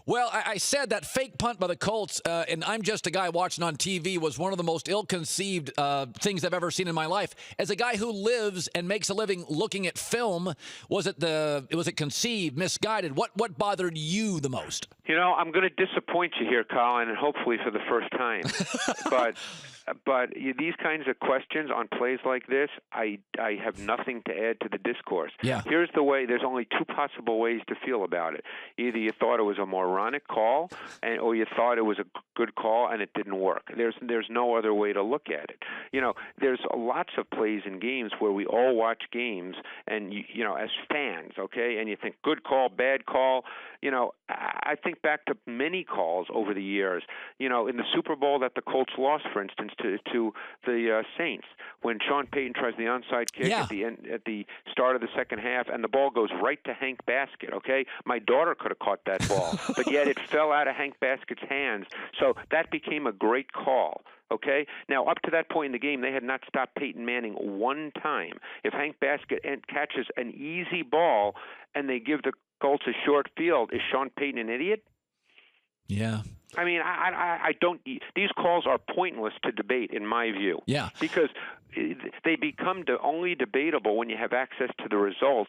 Well, I said that fake punt by the Colts, and I'm just a guy watching on TV, was one of the most ill-conceived things I've ever seen in my life. As a guy who lives and makes a living looking at film, was it conceived, misguided? What bothered you the most? I'm going to disappoint you here, Colin, and hopefully for the first time. But these kinds of questions on plays like this, I have nothing to add to the discourse. Yeah. Here's the way. There's only two possible ways to feel about it. Either you thought it was a moronic call, or you thought it was a good call and it didn't work. There's no other way to look at it. There's lots of plays in games where we all watch games, and as fans, okay, and you think good call, bad call. I think back to many calls over the years. In the Super Bowl that the Colts lost, for instance, to the Saints, when Sean Payton tries the onside kick at the start of the second half, and the ball goes right to Hank Baskett. Okay, my daughter could have caught that ball, but yet it fell out of Hank Baskett's hands. So that became a great call. Okay? Now, up to that point in the game, they had not stopped Peyton Manning one time. If Hank Baskett catches an easy ball and they give the Colts a short field, is Sean Payton an idiot? Yeah. I mean, I don't. These calls are pointless to debate, in my view. Yeah. Because they become only debatable when you have access to the result.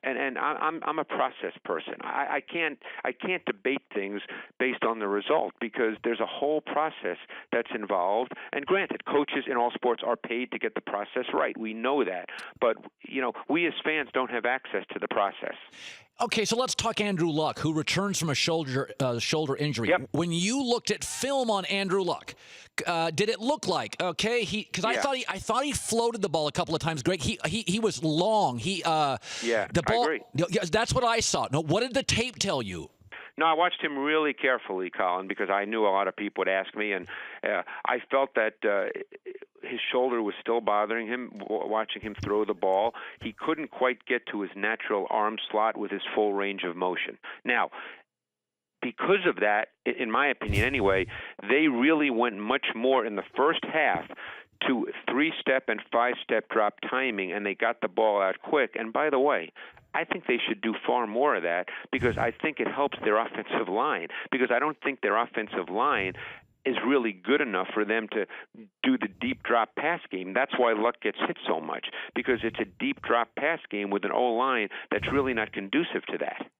And I'm a process person. I can't debate things based on the result, because there's a whole process that's involved. And granted, coaches in all sports are paid to get the process right. We know that. But we as fans don't have access to the process. Okay, so let's talk Andrew Luck, who returns from a shoulder injury. Yep. When you looked at film on Andrew Luck, did it look like because I thought he floated the ball a couple of times. Greg, he was long. The ball. I agree. That's what I saw. No, what did the tape tell you? No, I watched him really carefully, Colin, because I knew a lot of people would ask me, and I felt that his shoulder was still bothering him watching him throw the ball. He couldn't quite get to his natural arm slot with his full range of motion. Now, because of that, in my opinion anyway, they really went much more in the first half to 3-step and 5-step drop timing, and they got the ball out quick. And by the way, I think they should do far more of that, because I think it helps their offensive line, because I don't think their offensive line is really good enough for them to do the deep drop pass game. That's why Luck gets hit so much, because it's a deep drop pass game with an O-line that's really not conducive to that.